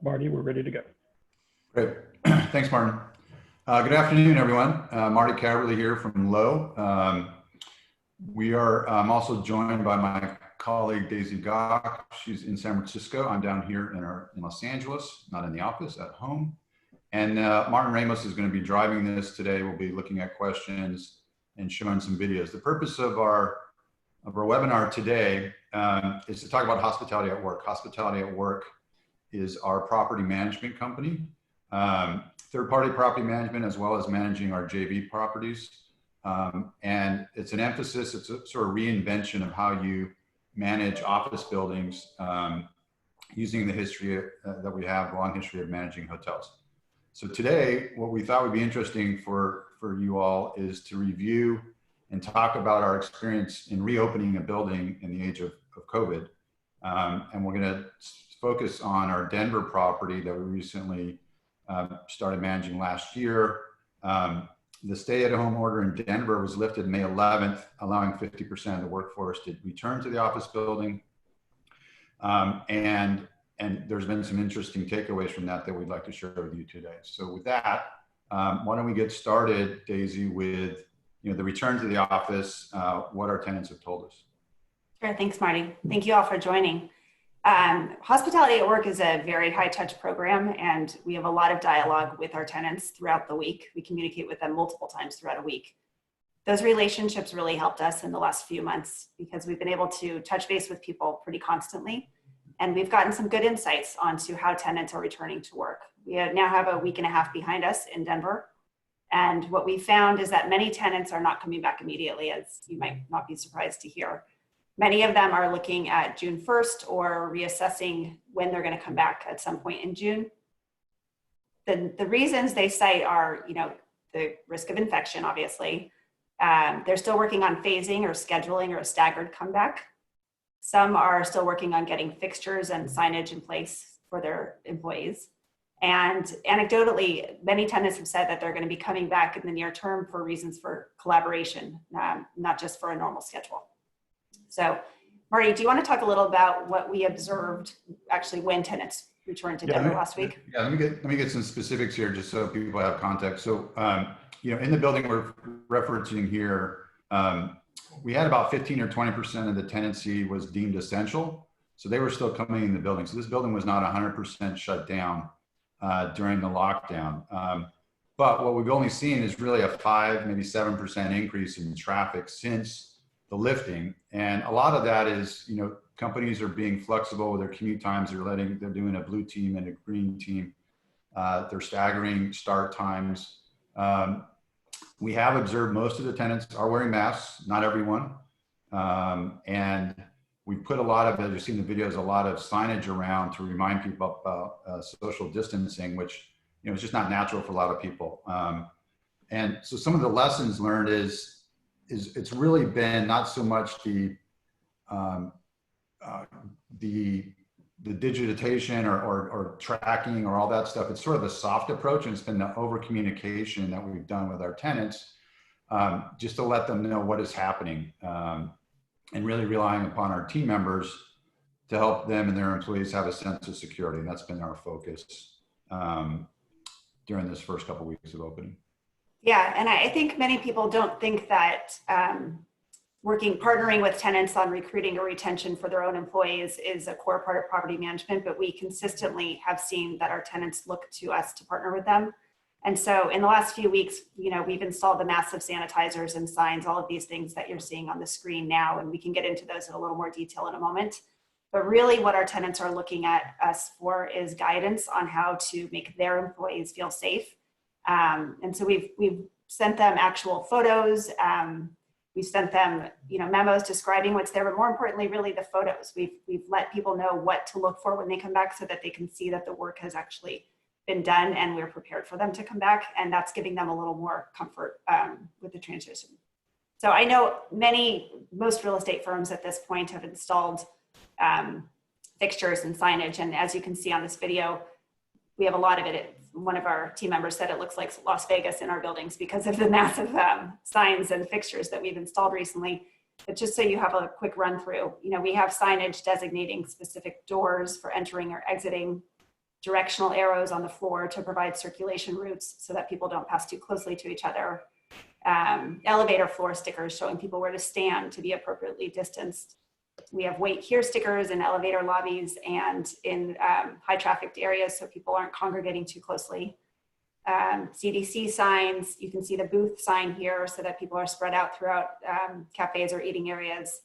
Marty, we're ready to go. Great. Thanks, Martin. Good afternoon, everyone. Marty Caverly here from Lowe. We are also joined by my colleague, Daisy Gock. She's in San Francisco. I'm down here in Los Angeles, not in the office, at home. And Martin Ramos is going to be driving this today. We'll be looking at questions and showing some videos. The purpose of our webinar today is to talk about hospitality at work. Hospitality at work is our property management company, third-party property management, as well as managing our JV properties. And it's an emphasis, it's a sort of reinvention of how you manage office buildings using the history that we have, long history of managing hotels. So today, what we thought would be interesting for you all is to review and talk about our experience in reopening a building in the age of COVID. And we're gonna focus on our Denver property that we recently started managing last year. The stay-at-home order in Denver was lifted May 11th, allowing 50% of the workforce to return to the office building. And there's been some interesting takeaways from that we'd like to share with you today. So with that, why don't we get started, Daisy, with the return to the office, what our tenants have told us. Sure, thanks, Marty. Thank you all for joining. Hospitality at Work is a very high-touch program, and we have a lot of dialogue with our tenants throughout the week. We communicate with them multiple times throughout a week. Those relationships really helped us in the last few months because we've been able to touch base with people pretty constantly, and we've gotten some good insights onto how tenants are returning to work. We now have a week and a half behind us in Denver, and what we found is that many tenants are not coming back immediately, as you might not be surprised to hear. Many of them are looking at June 1st or reassessing when they're going to come back at some point in June. The reasons they cite are, the risk of infection, obviously. They're still working on phasing or scheduling or a staggered comeback. Some are still working on getting fixtures and signage in place for their employees. And anecdotally, many tenants have said that they're going to be coming back in the near term for reasons for collaboration, not just for a normal schedule. So, Marty, do you want to talk a little about what we observed actually when tenants returned to Denver last week? Yeah, let me get some specifics here just so people have context. So, in the building we're referencing here, we had about 15 or 20% of the tenancy was deemed essential. So they were still coming in the building. So this building was not 100% shut down during the lockdown. But what we've only seen is really a 5, maybe 7% increase in traffic since the lifting. And a lot of that is, companies are being flexible with their commute times. They're doing a blue team and a green team. They're staggering start times. We have observed most of the tenants are wearing masks, not everyone. And we put a lot of, as you've seen in the videos, a lot of signage around to remind people about social distancing, which, is just not natural for a lot of people. And so some of the lessons learned is it's really been not so much the digitization or tracking or all that stuff. It's sort of the soft approach, and it's been the over communication that we've done with our tenants, just to let them know what is happening, and really relying upon our team members to help them and their employees have a sense of security. And that's been our focus during this first couple of weeks of opening. Yeah, and I think many people don't think that partnering with tenants on recruiting or retention for their own employees is a core part of property management, but we consistently have seen that our tenants look to us to partner with them. And so in the last few weeks, we've installed the massive sanitizers and signs, all of these things that you're seeing on the screen now, and we can get into those in a little more detail in a moment. But really what our tenants are looking at us for is guidance on how to make their employees feel safe. And so we've sent them actual photos. We've sent them, memos describing what's there, but more importantly, really the photos. We've let people know what to look for when they come back so that they can see that the work has actually been done and we're prepared for them to come back. And that's giving them a little more comfort with the transition. So I know most real estate firms at this point have installed fixtures and signage. And as you can see on this video, we have a lot of it. One of our team members said it looks like Las Vegas in our buildings because of the massive signs and fixtures that we've installed recently. But just so you have a quick run through, we have signage designating specific doors for entering or exiting, directional arrows on the floor to provide circulation routes so that people don't pass too closely to each other. Elevator floor stickers showing people where to stand to be appropriately distanced. We have wait here stickers in elevator lobbies and in high trafficked areas so people aren't congregating too closely. CDC signs, you can see the booth sign here so that people are spread out throughout cafes or eating areas.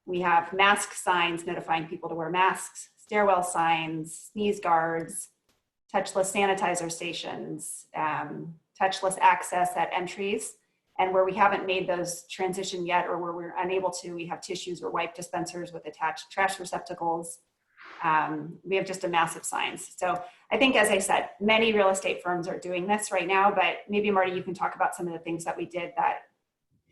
We have mask signs notifying people to wear masks, stairwell signs, sneeze guards, touchless sanitizer stations, touchless access at entries. And where we haven't made those transition yet, or where we're unable to, we have tissues or wipe dispensers with attached trash receptacles. We have just a massive signs. So I think, as I said, many real estate firms are doing this right now, but maybe Marty, you can talk about some of the things that we did that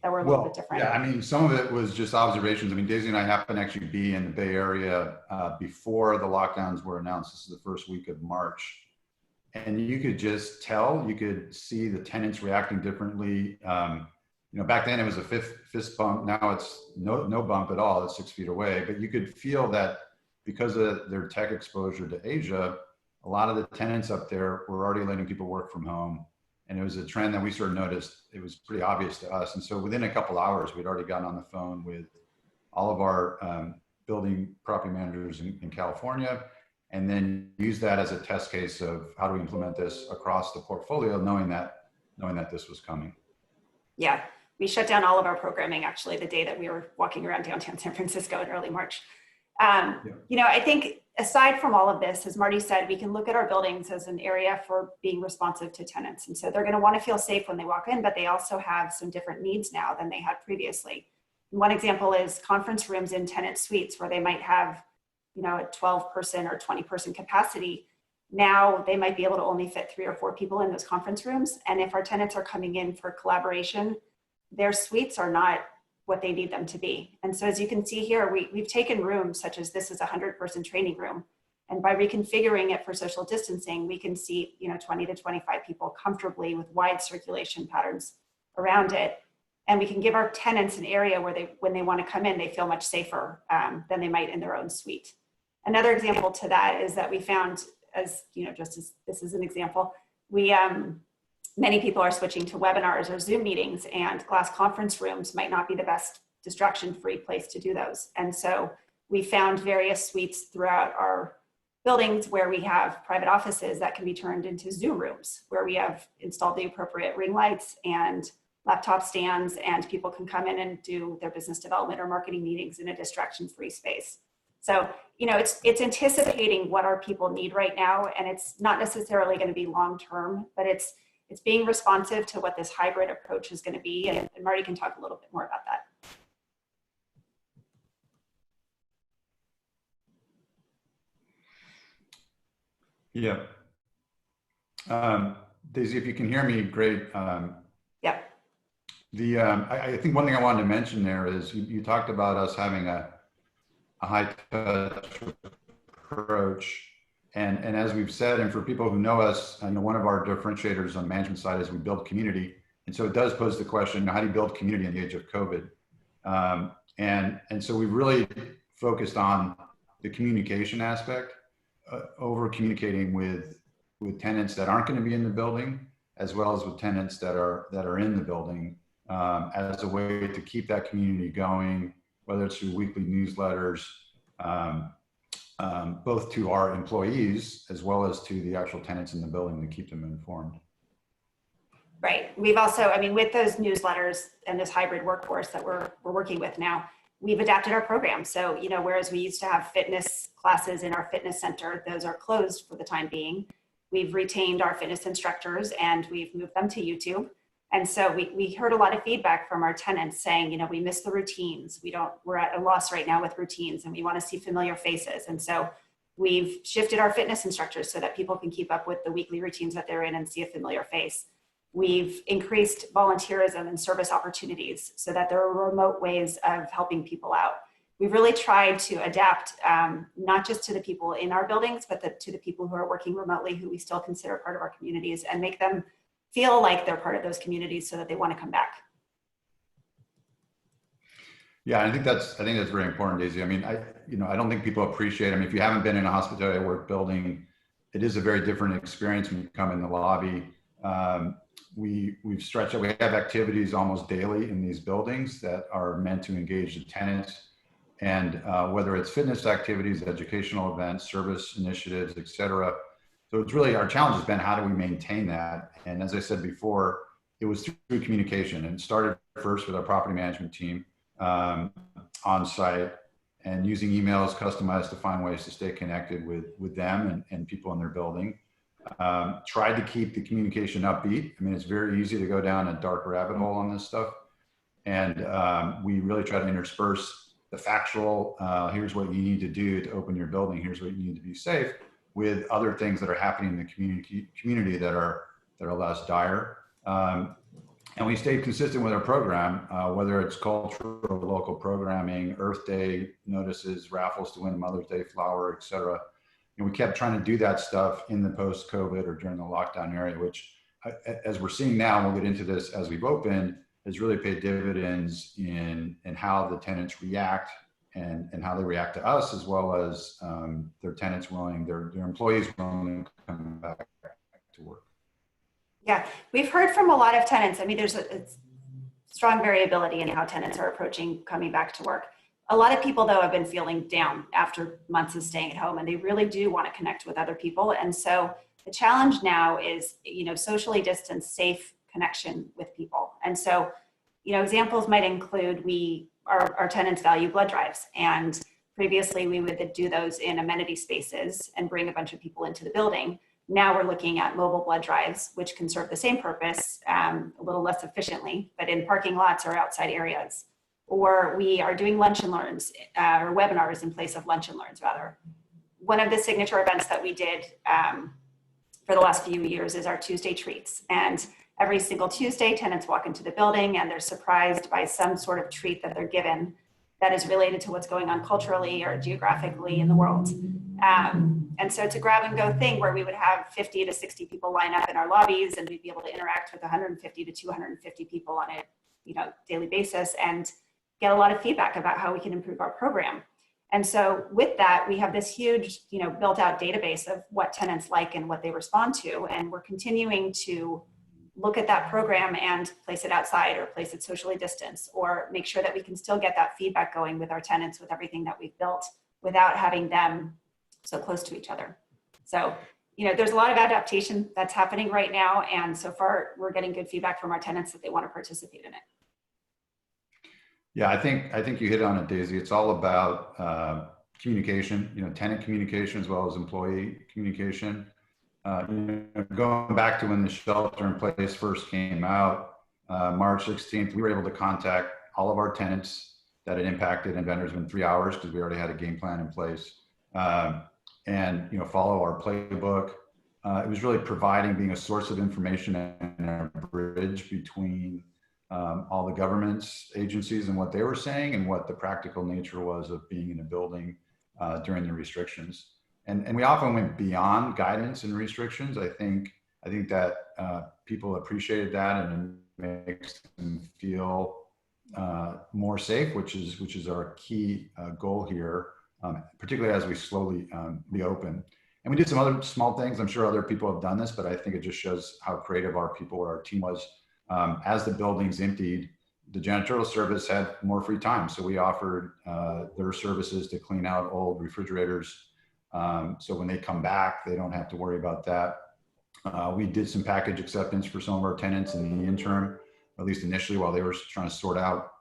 were a little bit different. Yeah, I mean, some of it was just observations. I mean, Daisy and I happen to actually be in the Bay Area before the lockdowns were announced. This is the first week of March. And you could just tell, you could see the tenants reacting differently. You know, back then it was a fist bump. Now it's no bump at all. It's 6 feet away. But you could feel that because of their tech exposure to Asia, a lot of the tenants up there were already letting people work from home. And it was a trend that we sort of noticed. It was pretty obvious to us. And so within a couple hours, we'd already gotten on the phone with all of our building property managers in California, and then use that as a test case of how do we implement this across the portfolio, knowing that this was coming. Yeah, we shut down all of our programming actually the day that we were walking around downtown San Francisco in early March. You know, I think aside from all of this, as Marty said, we can look at our buildings as an area for being responsive to tenants. And so they're going to want to feel safe when they walk in, but they also have some different needs now than they had previously. One example is conference rooms in tenant suites where they might have, you know, a 12-person or 20-person capacity. Now they might be able to only fit 3 or 4 people in those conference rooms. And if our tenants are coming in for collaboration, their suites are not what they need them to be. And so as you can see here, we've taken rooms such as this is a 100-person training room. And by reconfiguring it for social distancing, we can seat, you know, 20 to 25 people comfortably with wide circulation patterns around it. And we can give our tenants an area where when they want to come in, they feel much safer than they might in their own suite. Another example to that is that we found, as you know, just as this is an example, many people are switching to webinars or Zoom meetings, and glass conference rooms might not be the best distraction-free place to do those. And so we found various suites throughout our buildings where we have private offices that can be turned into Zoom rooms, where we have installed the appropriate ring lights and laptop stands, and people can come in and do their business development or marketing meetings in a distraction-free space. So, you know, it's anticipating what our people need right now, and it's not necessarily going to be long-term, but it's being responsive to what this hybrid approach is going to be. And Marty can talk a little bit more about that. Yeah. Daisy, if you can hear me, great. Yeah. I think one thing I wanted to mention there is you talked about us having a high touch approach. And as we've said, and for people who know us, I know one of our differentiators on the management side is we build community. And so it does pose the question, how do you build community in the age of COVID? And so we've really focused on the communication aspect, over communicating with tenants that aren't going to be in the building, as well as with tenants that are in the building, as a way to keep that community going, whether it's through weekly newsletters, both to our employees as well as to the actual tenants in the building to keep them informed. Right. We've also, I mean, with those newsletters and this hybrid workforce that we're working with now, we've adapted our program. So, you know, whereas we used to have fitness classes in our fitness center, those are closed for the time being. We've retained our fitness instructors and we've moved them to YouTube. And so we heard a lot of feedback from our tenants saying, you know, we miss the routines. We're at a loss right now with routines and we want to see familiar faces. And so we've shifted our fitness instructors so that people can keep up with the weekly routines that they're in and see a familiar face. We've increased volunteerism and service opportunities so that there are remote ways of helping people out. We've really tried to adapt not just to the people in our buildings, but to the people who are working remotely who we still consider part of our communities, and make them feel like they're part of those communities so that they want to come back. Yeah, I think that's very important, Daisy. I mean, I don't think people appreciate. I mean, if you haven't been in a hospitality at work building, it is a very different experience when you come in the lobby. We've stretched it. We have activities almost daily in these buildings that are meant to engage the tenants. And whether it's fitness activities, educational events, service initiatives, et cetera. So it's really, our challenge has been, how do we maintain that? And as I said before, it was through communication, and it started first with our property management team on site, and using emails customized to find ways to stay connected with them and people in their building. Tried to keep the communication upbeat. I mean, it's very easy to go down a dark rabbit hole on this stuff. And we really try to intersperse the factual, here's what you need to do to open your building, here's what you need to be safe, with other things that are happening in the community that are less dire. And we stayed consistent with our program, whether it's cultural or local programming, Earth Day notices, raffles to win a Mother's Day flower, et cetera. And we kept trying to do that stuff in the post-COVID or during the lockdown area, which, as we're seeing now, and we'll get into this as we've opened, has really paid dividends in how the tenants react and how they react to us, as well as their tenants willing, their employees willing to come back to work. Yeah, we've heard from a lot of tenants. I mean, there's a strong variability in how tenants are approaching coming back to work. A lot of people, though, have been feeling down after months of staying at home, and they really do want to connect with other people. And so the challenge now is, socially distanced, safe connection with people. And so, examples might include our tenants value blood drives. And previously we would do those in amenity spaces and bring a bunch of people into the building. Now we're looking at mobile blood drives, which can serve the same purpose, a little less efficiently, but in parking lots or outside areas. Or we are doing lunch and learns, or webinars in place of lunch and learns, rather. One of the signature events that we did for the last few years is our Tuesday treats. And every single Tuesday, tenants walk into the building and they're surprised by some sort of treat that they're given that is related to what's going on culturally or geographically in the world. And so it's a grab and go thing where we would have 50 to 60 people line up in our lobbies, and we'd be able to interact with 150 to 250 people on a daily basis and get a lot of feedback about how we can improve our program. And so with that, we have this huge, built out database of what tenants like and what they respond to. And we're continuing to look at that program and place it outside or place it socially distanced, or make sure that we can still get that feedback going with our tenants with everything that we've built without having them so close to each other. So, there's a lot of adaptation that's happening right now. And so far we're getting good feedback from our tenants that they want to participate in it. Yeah, I think you hit on it, Daisy. It's all about communication, tenant communication as well as employee communication. Going back to when the shelter in place first came out, March 16th, we were able to contact all of our tenants that had impacted and vendors within 3 hours, because we already had a game plan in place, and follow our playbook. It was really being a source of information and a bridge between all the government's agencies and what they were saying and what the practical nature was of being in a building during the restrictions. And we often went beyond guidance and restrictions. I think that people appreciated that, and it makes them feel more safe, which is our key goal here, particularly as we slowly reopen. And we did some other small things. I'm sure other people have done this, but I think it just shows how creative our team was. As the buildings emptied, the janitorial service had more free time. So we offered their services to clean out old refrigerators. So when they come back, they don't have to worry about that. We did some package acceptance for some of our tenants in the interim, at least initially, while they were trying to sort out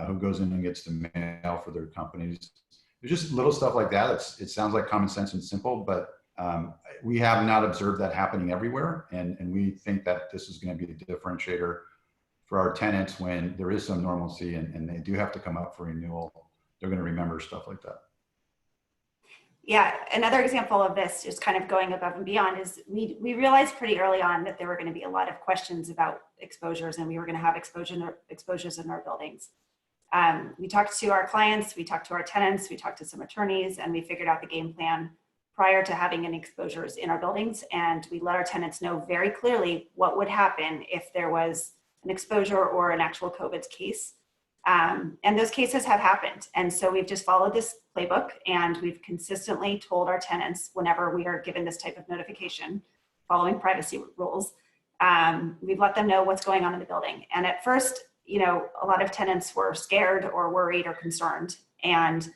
who goes in and gets the mail for their companies. There's just little stuff like that. It sounds like common sense and simple, but we have not observed that happening everywhere. And we think that this is going to be a differentiator for our tenants when there is some normalcy and they do have to come up for renewal. They're going to remember stuff like that. Yeah, another example of this, just kind of going above and beyond, is we realized pretty early on that there were going to be a lot of questions about exposures, and we were going to have exposures in our buildings. We talked to our clients, we talked to our tenants, we talked to some attorneys, and we figured out the game plan prior to having any exposures in our buildings. And we let our tenants know very clearly what would happen if there was an exposure or an actual COVID case. And those cases have happened. And so we've just followed this playbook, and we've consistently told our tenants whenever we are given this type of notification, following privacy rules, we've let them know what's going on in the building. And at first, a lot of tenants were scared or worried or concerned. And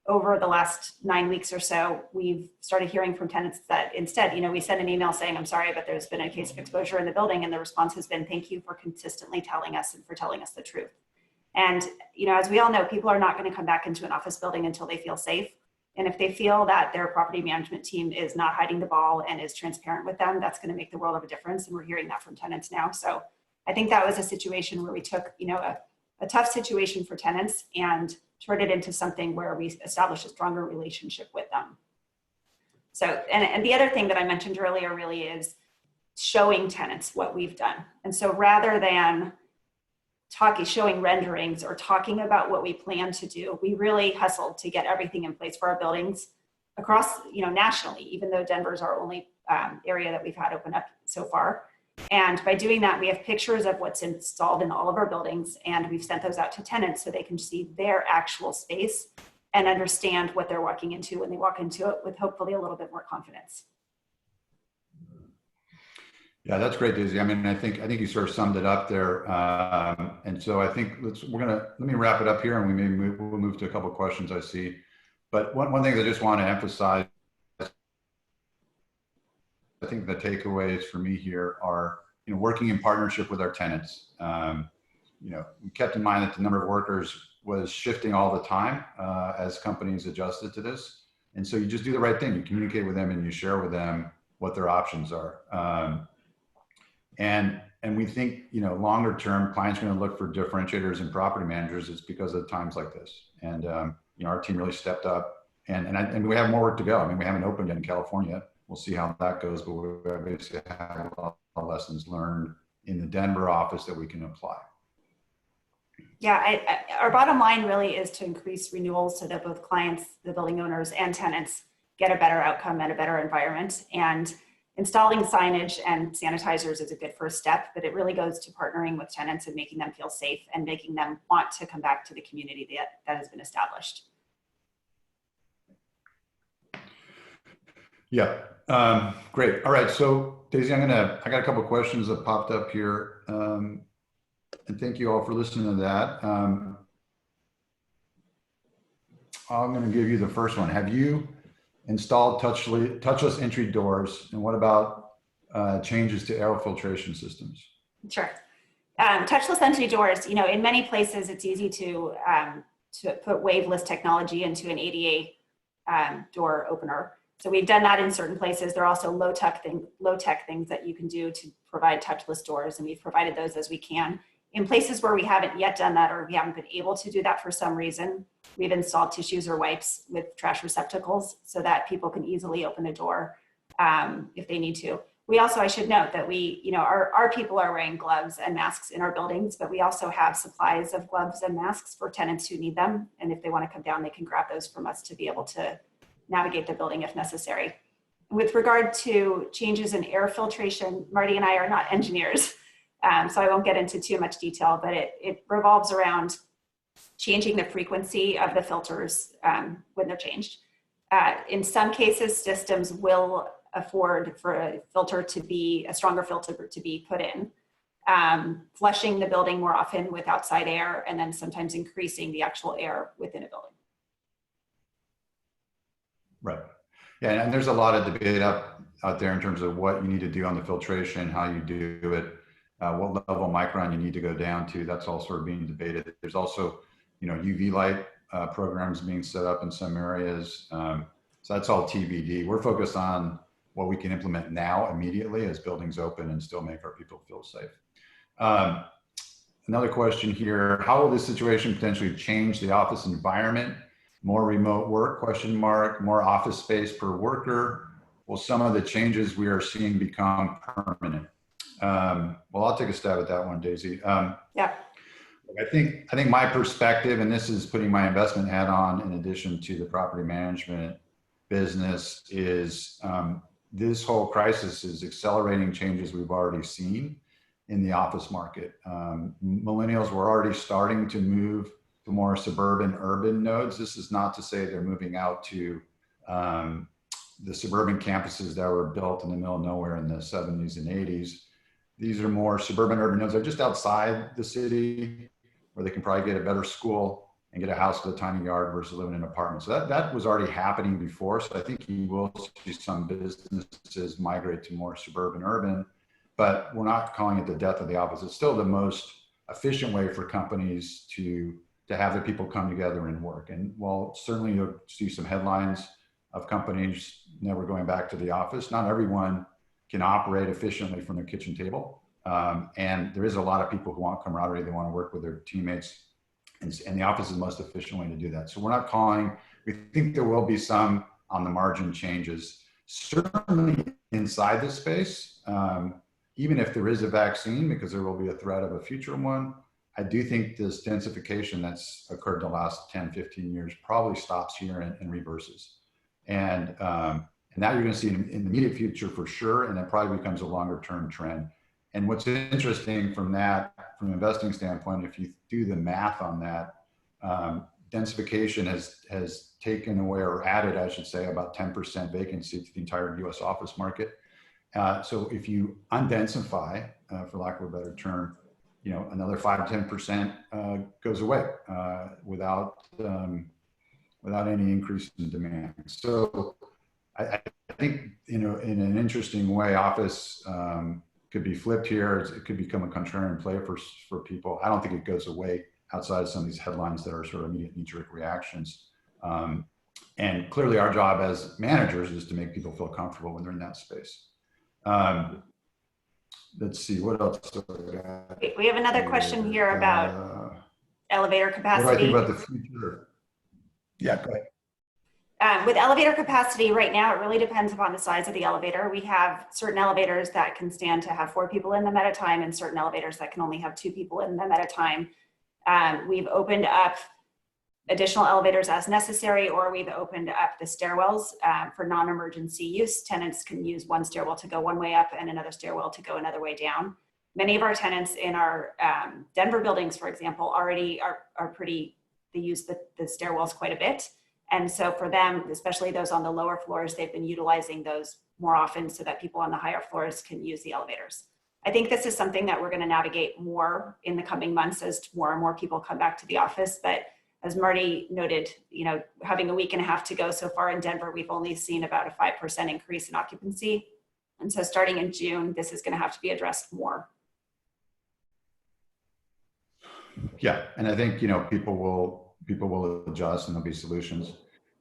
over the last 9 weeks or so, we've started hearing from tenants that instead, we send an email saying, I'm sorry, but there's been a case of exposure in the building. And the response has been, thank you for consistently telling us and for telling us the truth. And, as we all know, people are not going to come back into an office building until they feel safe. And if they feel that their property management team is not hiding the ball and is transparent with them, that's going to make the world of a difference. And we're hearing that from tenants now. So I think that was a situation where we took, a tough situation for tenants and turned it into something where we established a stronger relationship with them. So, and the other thing that I mentioned earlier really is showing tenants what we've done. And so rather than showing renderings or talking about what we plan to do, we really hustled to get everything in place for our buildings across, nationally, even though Denver's our only area that we've had open up so far. And by doing that, we have pictures of what's installed in all of our buildings, and we've sent those out to tenants so they can see their actual space and understand what they're walking into when they walk into it with hopefully a little bit more confidence. Yeah, that's great, Daisy. I mean, I think you sort of summed it up there. And so I think let me wrap it up here, and we'll move to a couple of questions I see. But one thing I just want to emphasize, I think the takeaways for me here are, working in partnership with our tenants. We kept in mind that the number of workers was shifting all the time as companies adjusted to this. And so you just do the right thing. You communicate with them and you share with them what their options are. And we think, longer term, clients are going to look for differentiators and property managers. It's because of times like this. And, our team really stepped up, and we have more work to go. I mean, we haven't opened yet in California. We'll see how that goes, but we basically have a lot of lessons learned in the Denver office that we can apply. Yeah, our bottom line really is to increase renewals so that both clients, the building owners, and tenants get a better outcome and a better environment. And installing signage and sanitizers is a good first step, but it really goes to partnering with tenants and making them feel safe and making them want to come back to the community that has been established. Yeah, great. All right, so Daisy, I got a couple of questions that popped up here. And thank you all for listening to that. I'm going to give you the first one. Have you installed touchless entry doors, and what about changes to air filtration systems? Sure. Touchless entry doors, in many places it's easy to put waveless technology into an ADA door opener. So we've done that in certain places. There are also low tech things that you can do to provide touchless doors, and we've provided those as we can. In places where we haven't yet done that, or we haven't been able to do that for some reason, we've installed tissues or wipes with trash receptacles so that people can easily open a door if they need to. We also, I should note that our people are wearing gloves and masks in our buildings, but we also have supplies of gloves and masks for tenants who need them. And if they want to come down, they can grab those from us to be able to navigate the building if necessary. With regard to changes in air filtration, Marty and I are not engineers, so I won't get into too much detail, but it revolves around changing the frequency of the filters when they're changed. In some cases, systems will afford for a stronger filter to be put in, flushing the building more often with outside air, and then sometimes increasing the actual air within a building. Right. Yeah, and there's a lot of debate out there in terms of what you need to do on the filtration, how you do it, what level micron you need to go down to. That's all sort of being debated. There's also, UV light programs being set up in some areas. So that's all TBD. We're focused on what we can implement now immediately as buildings open and still make our people feel safe. Another question here, how will this situation potentially change the office environment? More remote work, ? More office space per worker? Will some of the changes we are seeing become permanent? Well, I'll take a stab at that one, Daisy. Yeah. I think my perspective, and this is putting my investment hat on in addition to the property management business, is this whole crisis is accelerating changes we've already seen in the office market. Millennials were already starting to move the more suburban urban nodes. This is not to say they're moving out to the suburban campuses that were built in the middle of nowhere in the 70s and 80s. These are more suburban urban nodes. They're just outside the city where they can probably get a better school and get a house with a tiny yard versus living in an apartment. So that was already happening before. So I think you will see some businesses migrate to more suburban urban, but we're not calling it the death of the office. It's still the most efficient way for companies to have their people come together and work. And while certainly you'll see some headlines of companies never going back to the office, not everyone can operate efficiently from their kitchen table. And there is a lot of people who want camaraderie. They want to work with their teammates. And the office is the most efficient way to do that. So we're not calling, we think there will be some on the margin changes, certainly inside the space, even if there is a vaccine, because there will be a threat of a future one. I do think this densification that's occurred in the last 10, 15 years probably stops here and reverses. And now you're going to see in the immediate future for sure, and it probably becomes a longer term trend. And what's interesting from that, from an investing standpoint, if you do the math on that, densification has taken away, or added, I should say, about 10% vacancy to the entire US office market. So if you undensify, for lack of a better term, another 5 to 10% goes away without any increase in demand. So I think, in an interesting way, office could be flipped here. It could become a contrarian play for people. I don't think it goes away outside of some of these headlines that are sort of immediate knee-jerk reactions. And clearly our job as managers is to make people feel comfortable when they're in that space. Let's see, what else? We have another question here about elevator capacity. What do I think about the future? Yeah, go ahead. With elevator capacity right now, it really depends upon the size of the elevator. We have certain elevators that can stand to have 4 people in them at a time, and certain elevators that can only have 2 people in them at a time. We've opened up additional elevators as necessary, or we've opened up the stairwells for non-emergency use. Tenants can use one stairwell to go one way up and another stairwell to go another way down. Many of our tenants in our Denver buildings, for example, already are they use the stairwells quite a bit. And so for them, especially those on the lower floors, they've been utilizing those more often so that people on the higher floors can use the elevators. I think this is something that we're going to navigate more in the coming months as more and more people come back to the office. But as Marty noted, having a week and a half to go so far in Denver, we've only seen about a 5% increase in occupancy. And so starting in June, this is going to have to be addressed more. Yeah, and I think, people will adjust and there'll be solutions.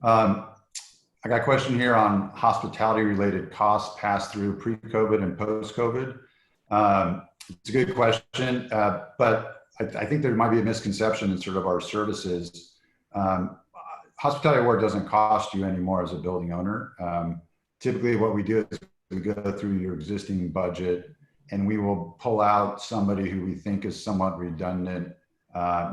I got a question here on hospitality related costs passed through pre-COVID and post-COVID. It's a good question, but I think there might be a misconception in sort of our services. Hospitality award doesn't cost you anymore as a building owner. Typically what we do is we go through your existing budget and we will pull out somebody who we think is somewhat redundant.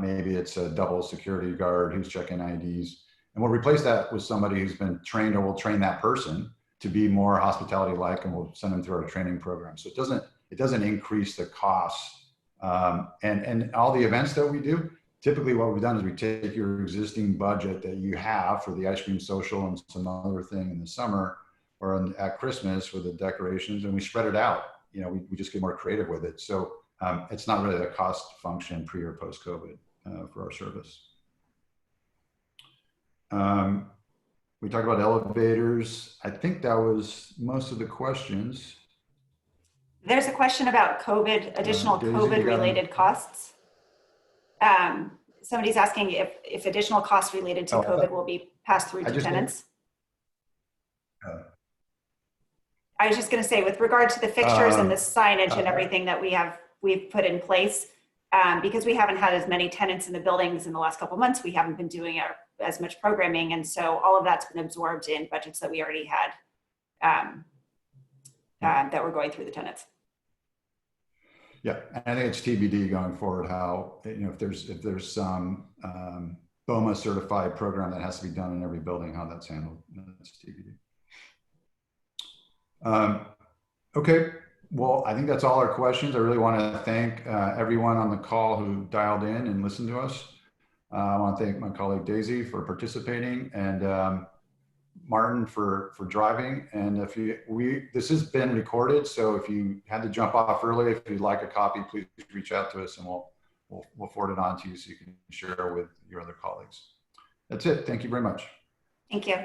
Maybe it's a double security guard who's checking IDs, and we'll replace that with somebody who's been trained, or we'll train that person to be more hospitality-like, and we'll send them through our training program. So it doesn't increase the costs. And all the events that we do, typically what we've done is we take your existing budget that you have for the ice cream social and some other thing in the summer or at Christmas for the decorations, and we spread it out. We just get more creative with it. So it's not really a cost function pre or post COVID for our service. We talked about elevators. I think that was most of the questions. There's a question about COVID, additional COVID related costs. Somebody's asking if additional costs related to COVID will be passed through to tenants. I was just going to say, with regard to the fixtures and the signage and everything that we've put in place, because we haven't had as many tenants in the buildings in the last couple of months, we haven't been doing as much programming. And so all of that's been absorbed in budgets that we already had that were going through the tenants. Yeah, and I think it's TBD going forward how, if there's some BOMA certified program that has to be done in every building, how that's handled. That's TBD. Okay, well, I think that's all our questions. I really want to thank everyone on the call who dialed in and listened to us. I want to thank my colleague Daisy for participating, and Martin for driving. And this has been recorded, so if you had to jump off early, if you'd like a copy, please reach out to us and we'll forward it on to you so you can share with your other colleagues. That's it. Thank you very much. Thank you.